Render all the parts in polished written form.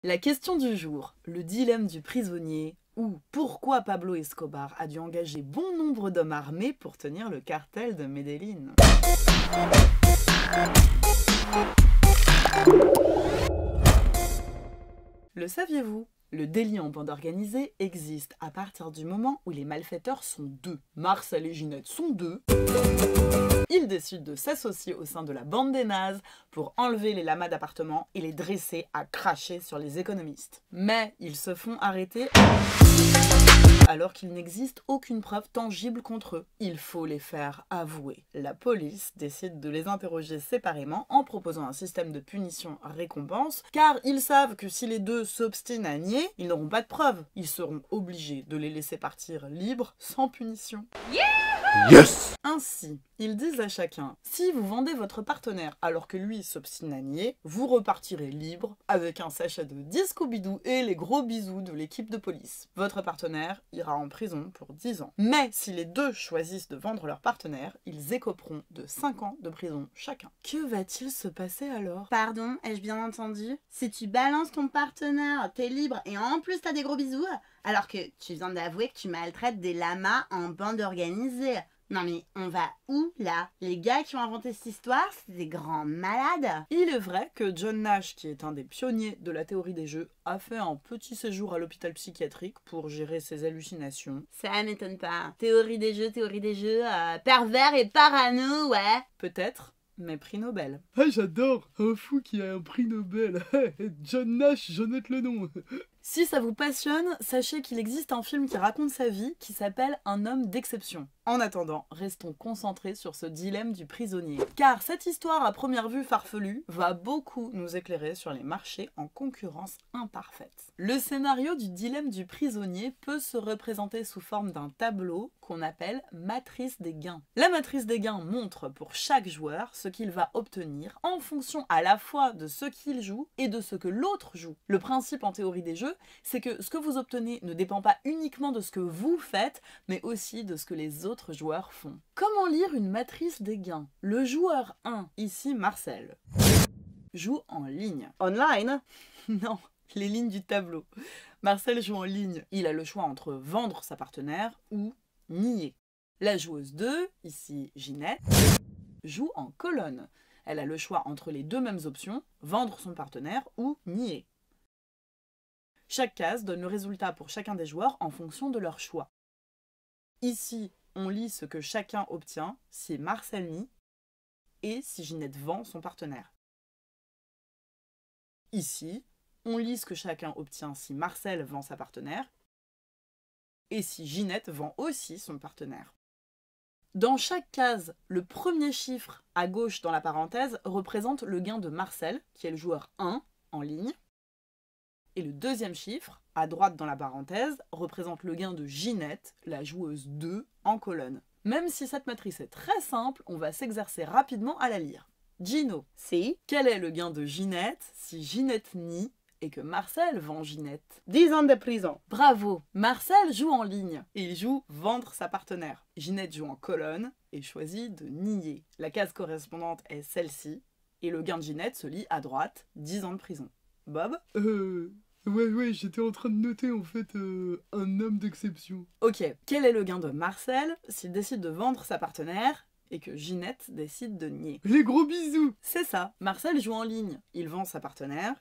La question du jour, le dilemme du prisonnier, ou pourquoi Pablo Escobar a dû engager bon nombre d'hommes armés pour tenir le cartel de Medellín. Le saviez-vous? Le délit en bande organisée existe à partir du moment où les malfaiteurs sont deux. Marcel et Ginette sont deux. Ils décident de s'associer au sein de la bande des nazes pour enlever les lamas d'appartements et les dresser à cracher sur les économistes. Mais ils se font arrêter alors qu'il n'existe aucune preuve tangible contre eux. Il faut les faire avouer. La police décide de les interroger séparément en proposant un système de punition-récompense, car ils savent que si les deux s'obstinent à nier, ils n'auront pas de preuves. Ils seront obligés de les laisser partir libres, sans punition. Yes! Ainsi, ils disent à chacun, si vous vendez votre partenaire alors que lui s'obstine à nier, vous repartirez libre avec un sachet de 10 Scooby-Doo et les gros bisous de l'équipe de police. Votre partenaire ira en prison pour 10 ans. Mais si les deux choisissent de vendre leur partenaire, ils écoperont de 5 ans de prison chacun. Que va-t-il se passer alors? Pardon, ai-je bien entendu? Si tu balances ton partenaire, t'es libre et en plus t'as des gros bisous, alors que tu viens d'avouer que tu maltraites des lamas en bande organisée. Non mais on va où là? Les gars qui ont inventé cette histoire, c'est des grands malades. Il est vrai que John Nash, qui est un des pionniers de la théorie des jeux, a fait un petit séjour à l'hôpital psychiatrique pour gérer ses hallucinations. Ça m'étonne pas. Théorie des jeux, pervers et parano, ouais. Peut-être, mais prix Nobel. Ah, j'adore! Un fou qui a un prix Nobel. John Nash, je note le nom. Si ça vous passionne, sachez qu'il existe un film qui raconte sa vie qui s'appelle Un homme d'exception. En attendant, restons concentrés sur ce dilemme du prisonnier. Car cette histoire à première vue farfelue va beaucoup nous éclairer sur les marchés en concurrence imparfaite. Le scénario du dilemme du prisonnier peut se représenter sous forme d'un tableau qu'on appelle matrice des gains. La matrice des gains montre pour chaque joueur ce qu'il va obtenir en fonction à la fois de ce qu'il joue et de ce que l'autre joue. Le principe en théorie des jeux, c'est que ce que vous obtenez ne dépend pas uniquement de ce que vous faites, mais aussi de ce que les autres joueurs font. Comment lire une matrice des gains? Le joueur 1, ici Marcel, joue en ligne. Online? Non, les lignes du tableau. Marcel joue en ligne. Il a le choix entre vendre sa partenaire ou nier. La joueuse 2, ici Ginette, joue en colonne. Elle a le choix entre les deux mêmes options, vendre son partenaire ou nier. Chaque case donne le résultat pour chacun des joueurs en fonction de leur choix. Ici, on lit ce que chacun obtient si Marcel nie et si Ginette vend son partenaire. Ici, on lit ce que chacun obtient si Marcel vend sa partenaire et si Ginette vend aussi son partenaire. Dans chaque case, le premier chiffre à gauche dans la parenthèse représente le gain de Marcel, qui est le joueur 1 en ligne, et le deuxième chiffre, à droite dans la parenthèse, représente le gain de Ginette, la joueuse 2, en colonne. Même si cette matrice est très simple, on va s'exercer rapidement à la lire. Gino, Si. quel est le gain de Ginette si Ginette nie et que Marcel vend Ginette? 10 ans de prison. Bravo! Marcel joue en ligne et il joue vendre sa partenaire. Ginette joue en colonne et choisit de nier. La case correspondante est celle-ci et le gain de Ginette se lit à droite, 10 ans de prison. Bob? Ouais, j'étais en train de noter en fait un homme d'exception. Ok, quel est le gain de Marcel s'il décide de vendre sa partenaire et que Ginette décide de nier? Les gros bisous! C'est ça, Marcel joue en ligne, il vend sa partenaire,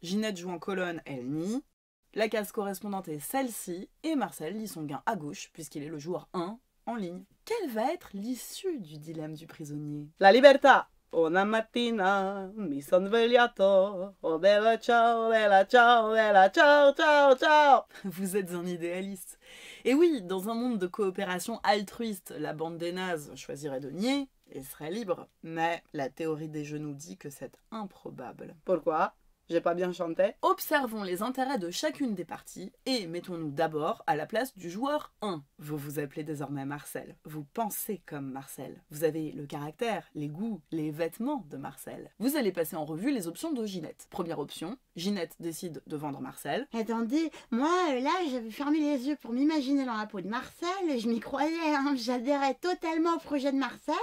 Ginette joue en colonne, elle nie, la case correspondante est celle-ci, et Marcel lit son gain à gauche puisqu'il est le joueur 1 en ligne. Quelle va être l'issue du dilemme du prisonnier? La libertà. Una mattina mi son svegliato. Oh bella ciao, ciao, ciao. Vous êtes un idéaliste. Et oui, dans un monde de coopération altruiste, la bande des nazes choisirait de nier et serait libre. Mais la théorie des jeux nous dit que c'est improbable. Pourquoi? J'ai pas bien chanté? Observons les intérêts de chacune des parties et mettons-nous d'abord à la place du joueur 1. Vous vous appelez désormais Marcel. Vous pensez comme Marcel. Vous avez le caractère, les goûts, les vêtements de Marcel. Vous allez passer en revue les options de Ginette. Première option, Ginette décide de vendre Marcel. Attendez, moi là j'avais fermé les yeux pour m'imaginer dans la peau de Marcel, je m'y croyais, hein. J'adhérais totalement au projet de Marcel.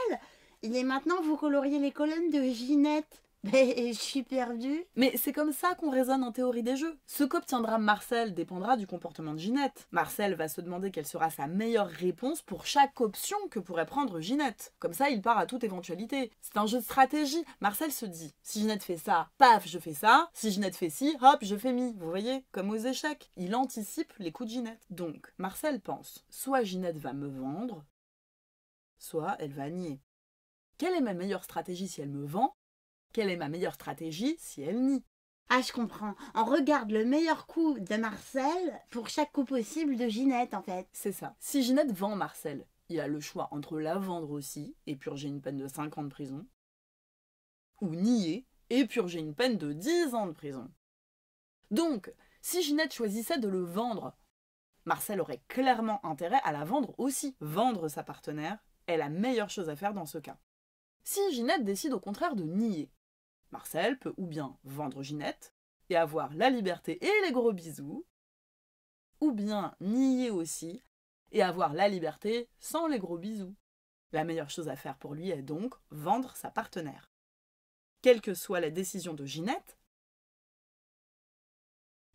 Et maintenant vous coloriez les colonnes de Ginette. Mais je suis perdue. Mais c'est comme ça qu'on raisonne en théorie des jeux. Ce qu'obtiendra Marcel dépendra du comportement de Ginette. Marcel va se demander quelle sera sa meilleure réponse pour chaque option que pourrait prendre Ginette. Comme ça, il part à toute éventualité. C'est un jeu de stratégie. Marcel se dit, si Ginette fait ça, paf, je fais ça. Si Ginette fait ci, hop, je fais mi. Vous voyez, comme aux échecs. Il anticipe les coups de Ginette. Donc, Marcel pense, soit Ginette va me vendre, soit elle va nier. Quelle est ma meilleure stratégie si elle me vend? Quelle est ma meilleure stratégie si elle nie? Ah, je comprends. On regarde le meilleur coup de Marcel pour chaque coup possible de Ginette, en fait. C'est ça. Si Ginette vend Marcel, il a le choix entre la vendre aussi et purger une peine de 5 ans de prison, ou nier et purger une peine de 10 ans de prison. Donc, si Ginette choisissait de le vendre, Marcel aurait clairement intérêt à la vendre aussi. Vendre sa partenaire est la meilleure chose à faire dans ce cas. Si Ginette décide au contraire de nier, Marcel peut ou bien vendre Ginette et avoir la liberté et les gros bisous, ou bien nier aussi et avoir la liberté sans les gros bisous. La meilleure chose à faire pour lui est donc vendre sa partenaire. Quelle que soit la décision de Ginette,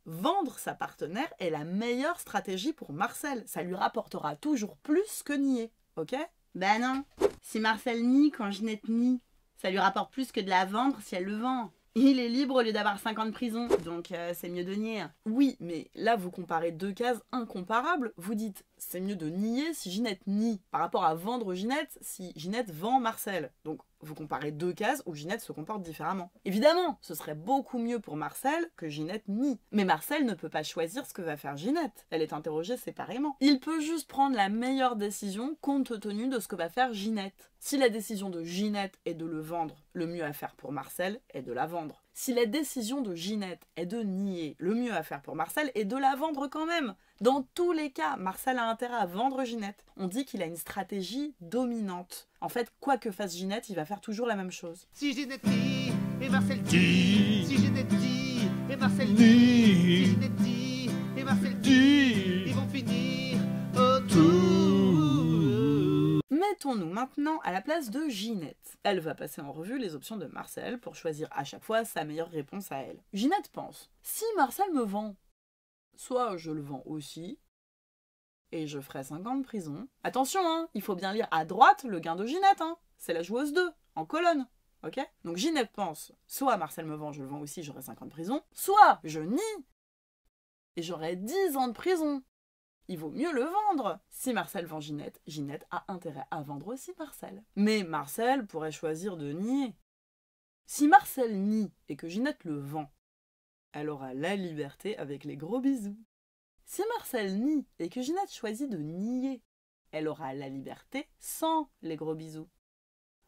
vendre sa partenaire est la meilleure stratégie pour Marcel. Ça lui rapportera toujours plus que nier, ok? Ben non. Si Marcel nie quand Ginette nie, ça lui rapporte plus que de la vendre si elle le vend. Il est libre au lieu d'avoir 5 ans de prison, donc c'est mieux de nier. Oui, mais là vous comparez deux cases incomparables. Vous dites, c'est mieux de nier si Ginette nie, par rapport à vendre Ginette si Ginette vend Marcel. Donc vous comparez deux cases où Ginette se comporte différemment. Évidemment, ce serait beaucoup mieux pour Marcel que Ginette nie. Mais Marcel ne peut pas choisir ce que va faire Ginette. Elle est interrogée séparément. Il peut juste prendre la meilleure décision compte tenu de ce que va faire Ginette. Si la décision de Ginette est de le vendre, le mieux à faire pour Marcel est de la vendre. Si la décision de Ginette est de nier, le mieux à faire pour Marcel est de la vendre quand même. Dans tous les cas, Marcel a intérêt à vendre Ginette. On dit qu'il a une stratégie dominante. En fait, quoi que fasse Ginette, il va faire toujours la même chose. Si Ginette dit, et Marcel dit. Si Ginette dit, et Marcel dit. Si Ginette dit, et Marcel dit. Ils vont finir autour. Mettons-nous maintenant à la place de Ginette. Elle va passer en revue les options de Marcel pour choisir à chaque fois sa meilleure réponse à elle. Ginette pense, si Marcel me vend, soit je le vends aussi, et je ferai 5 ans de prison. Attention, hein, il faut bien lire à droite le gain de Ginette, hein. C'est la joueuse 2, en colonne. Ok? Donc Ginette pense, soit Marcel me vend, je le vends aussi, j'aurai 5 ans de prison, soit je nie, et j'aurai 10 ans de prison. Il vaut mieux le vendre. Si Marcel vend Ginette, Ginette a intérêt à vendre aussi Marcel. Mais Marcel pourrait choisir de nier. Si Marcel nie et que Ginette le vend, elle aura la liberté avec les gros bisous. Si Marcel nie et que Ginette choisit de nier, elle aura la liberté sans les gros bisous.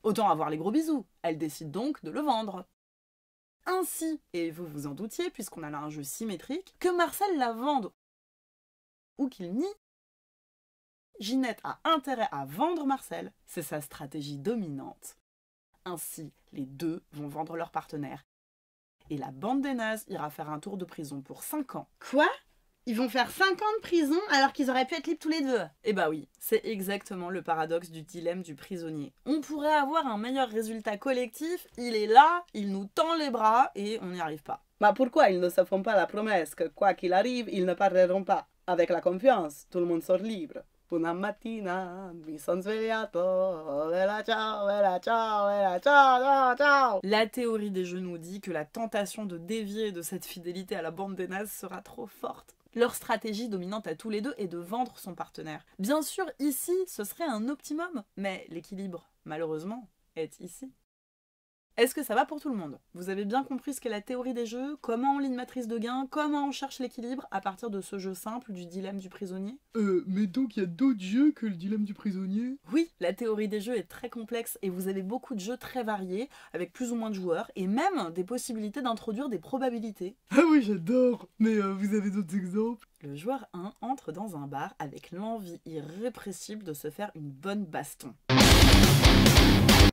Autant avoir les gros bisous, elle décide donc de le vendre. Ainsi, et vous vous en doutiez puisqu'on a là un jeu symétrique, que Marcel la vende ou qu'il nie, Ginette a intérêt à vendre Marcel, c'est sa stratégie dominante. Ainsi, les deux vont vendre leur partenaire. Et la bande des nazes ira faire un tour de prison pour 5 ans. Quoi? Ils vont faire 5 ans de prison alors qu'ils auraient pu être libres tous les deux? Eh bah oui, c'est exactement le paradoxe du dilemme du prisonnier. On pourrait avoir un meilleur résultat collectif, il est là, il nous tend les bras et on n'y arrive pas. Bah pourquoi ils ne se font pas la promesse que quoi qu'il arrive, ils ne parleront pas? Avec la confiance, tout le monde sort libre. Una mattina mi son svegliato, bella ciao, bella ciao, bella ciao, ciao, ciao. La théorie des jeux nous dit que la tentation de dévier de cette fidélité à la bande des nazes sera trop forte. Leur stratégie dominante à tous les deux est de vendre son partenaire. Bien sûr, ici, ce serait un optimum, mais l'équilibre, malheureusement, est ici. Est-ce que ça va pour tout le monde? Vous avez bien compris ce qu'est la théorie des jeux, comment on lit une matrice de gain, comment on cherche l'équilibre à partir de ce jeu simple du dilemme du prisonnier? Mais donc il y a d'autres jeux que le dilemme du prisonnier? Oui, la théorie des jeux est très complexe et vous avez beaucoup de jeux très variés, avec plus ou moins de joueurs, et même des possibilités d'introduire des probabilités. Ah oui, j'adore. Mais vous avez d'autres exemples? Le joueur 1 entre dans un bar avec l'envie irrépressible de se faire une bonne baston.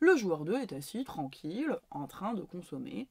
Le joueur 2 est assis, tranquille, en train de consommer.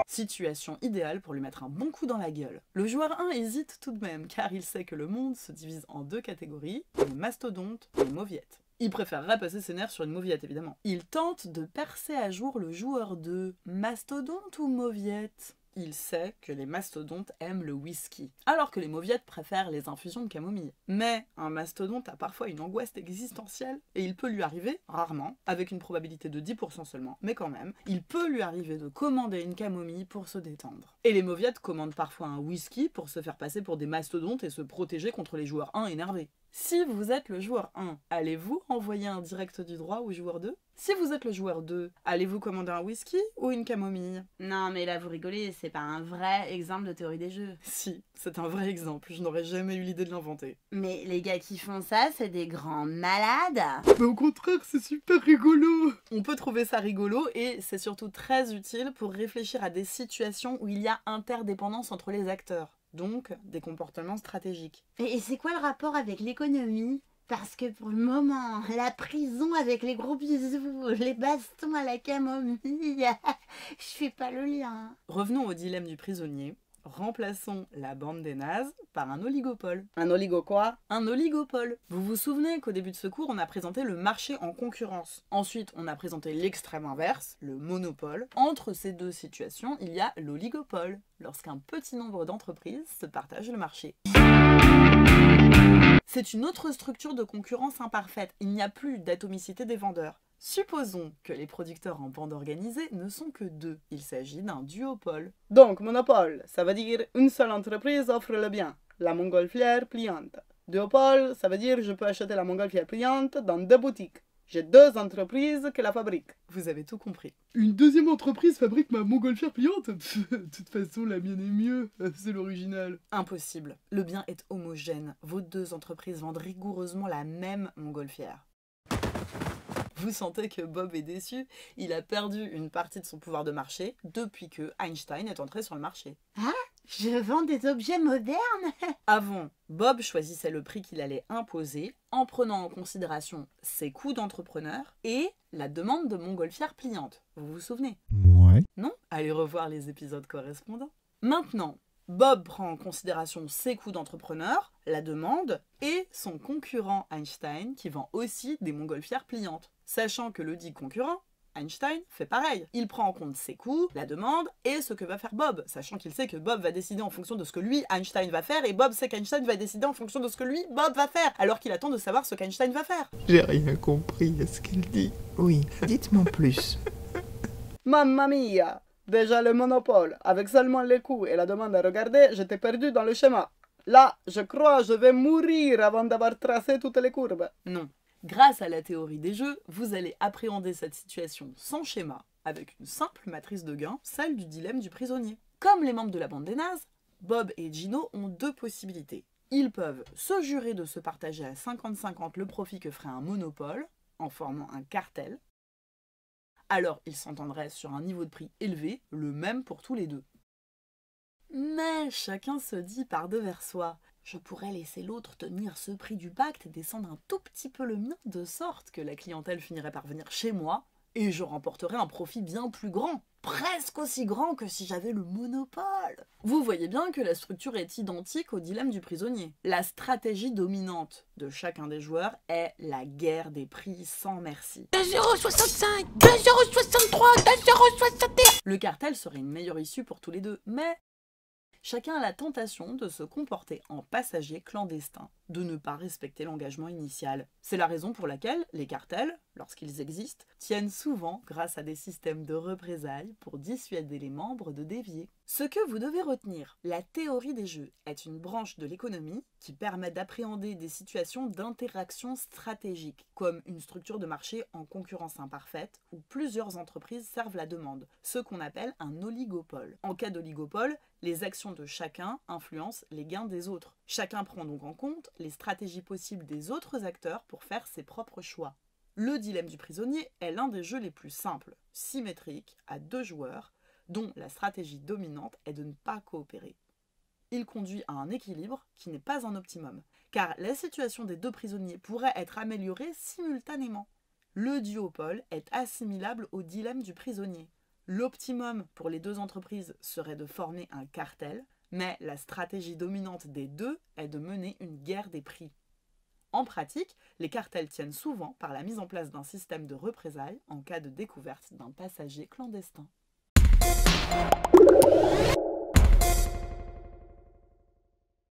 Situation idéale pour lui mettre un bon coup dans la gueule. Le joueur 1 hésite tout de même, car il sait que le monde se divise en deux catégories, les mastodontes et les mauviettes. Il préférerait passer ses nerfs sur une mauviette, évidemment. Il tente de percer à jour le joueur 2. Mastodonte ou mauviette? Il sait que les mastodontes aiment le whisky, alors que les mauviettes préfèrent les infusions de camomille. Mais un mastodonte a parfois une angoisse existentielle, et il peut lui arriver, rarement, avec une probabilité de 10% seulement, mais quand même, il peut lui arriver de commander une camomille pour se détendre. Et les mauviettes commandent parfois un whisky pour se faire passer pour des mastodontes et se protéger contre les joueurs 1 énervés. Si vous êtes le joueur 1, allez-vous envoyer un direct du droit au joueur 2? Si vous êtes le joueur 2, allez-vous commander un whisky ou une camomille? Non mais là vous rigolez, c'est pas un vrai exemple de théorie des jeux. Si, c'est un vrai exemple, je n'aurais jamais eu l'idée de l'inventer. Mais les gars qui font ça, c'est des grands malades. Mais au contraire, c'est super rigolo. On peut trouver ça rigolo et c'est surtout très utile pour réfléchir à des situations où il y a interdépendance entre les acteurs. Donc, des comportements stratégiques. Et c'est quoi le rapport avec l'économie? Parce que pour le moment, la prison avec les gros bisous, les bastons à la camomille, je fais pas le lien. Revenons au dilemme du prisonnier. Remplaçons la bande des nazes par un oligopole. Un oligo quoi? Un oligopole. Vous vous souvenez qu'au début de ce cours, on a présenté le marché en concurrence. Ensuite, on a présenté l'extrême inverse, le monopole. Entre ces deux situations, il y a l'oligopole, lorsqu'un petit nombre d'entreprises se partagent le marché. C'est une autre structure de concurrence imparfaite. Il n'y a plus d'atomicité des vendeurs. Supposons que les producteurs en bande organisée ne sont que deux. Il s'agit d'un duopole. Donc, monopole, ça veut dire une seule entreprise offre le bien, la montgolfière pliante. Duopole, ça veut dire je peux acheter la montgolfière pliante dans 2 boutiques. J'ai 2 entreprises qui la fabriquent. Vous avez tout compris. Une deuxième entreprise fabrique ma montgolfière pliante. De toute façon, la mienne est mieux. C'est l'original. Impossible. Le bien est homogène. Vos 2 entreprises vendent rigoureusement la même montgolfière. Vous sentez que Bob est déçu, il a perdu une partie de son pouvoir de marché depuis que Einstein est entré sur le marché. Ah, je vends des objets modernes? Avant, Bob choisissait le prix qu'il allait imposer en prenant en considération ses coûts d'entrepreneur et la demande de montgolfière pliante. Vous vous souvenez? Ouais. Non? Allez revoir les épisodes correspondants. Maintenant, Bob prend en considération ses coûts d'entrepreneur, la demande, et son concurrent Einstein qui vend aussi des montgolfières pliantes. Sachant que le dit concurrent, Einstein, fait pareil. Il prend en compte ses coûts, la demande et ce que va faire Bob, sachant qu'il sait que Bob va décider en fonction de ce que lui, Einstein, va faire, et Bob sait qu'Einstein va décider en fonction de ce que lui, Bob, va faire, alors qu'il attend de savoir ce qu'Einstein va faire. J'ai rien compris à ce qu'il dit. Oui, dites-moi plus. Mamma mia! Déjà le monopole, avec seulement les coûts et la demande à regarder, j'étais perdu dans le schéma. Là, je crois je vais mourir avant d'avoir tracé toutes les courbes. Non. Grâce à la théorie des jeux, vous allez appréhender cette situation sans schéma, avec une simple matrice de gain, celle du dilemme du prisonnier. Comme les membres de la bande des nazes, Bob et Gino ont 2 possibilités. Ils peuvent se jurer de se partager à 50-50 le profit que ferait un monopole, en formant un cartel. Alors ils s'entendraient sur un niveau de prix élevé, le même pour tous les 2. Mais chacun se dit par devers soi. Je pourrais laisser l'autre tenir ce prix du pacte et descendre un tout petit peu le mien, de sorte que la clientèle finirait par venir chez moi et je remporterais un profit bien plus grand, presque aussi grand que si j'avais le monopole. Vous voyez bien que la structure est identique au dilemme du prisonnier. La stratégie dominante de chacun des joueurs est la guerre des prix sans merci. 2,65 €, 2,63 €, 2,61 €. Le cartel serait une meilleure issue pour tous les 2, mais chacun a la tentation de se comporter en passager clandestin, de ne pas respecter l'engagement initial. C'est la raison pour laquelle les cartels, lorsqu'ils existent, tiennent souvent grâce à des systèmes de représailles pour dissuader les membres de dévier. Ce que vous devez retenir, la théorie des jeux est une branche de l'économie qui permet d'appréhender des situations d'interaction stratégique, comme une structure de marché en concurrence imparfaite où plusieurs entreprises servent la demande, ce qu'on appelle un oligopole. En cas d'oligopole, les actions de chacun influencent les gains des autres. Chacun prend donc en compte les stratégies possibles des autres acteurs pour faire ses propres choix. Le dilemme du prisonnier est l'un des jeux les plus simples, symétriques, à 2 joueurs, dont la stratégie dominante est de ne pas coopérer. Il conduit à un équilibre qui n'est pas un optimum, car la situation des 2 prisonniers pourrait être améliorée simultanément. Le duopole est assimilable au dilemme du prisonnier. L'optimum pour les 2 entreprises serait de former un cartel, mais la stratégie dominante des 2 est de mener une guerre des prix. En pratique, les cartels tiennent souvent par la mise en place d'un système de représailles en cas de découverte d'un passager clandestin.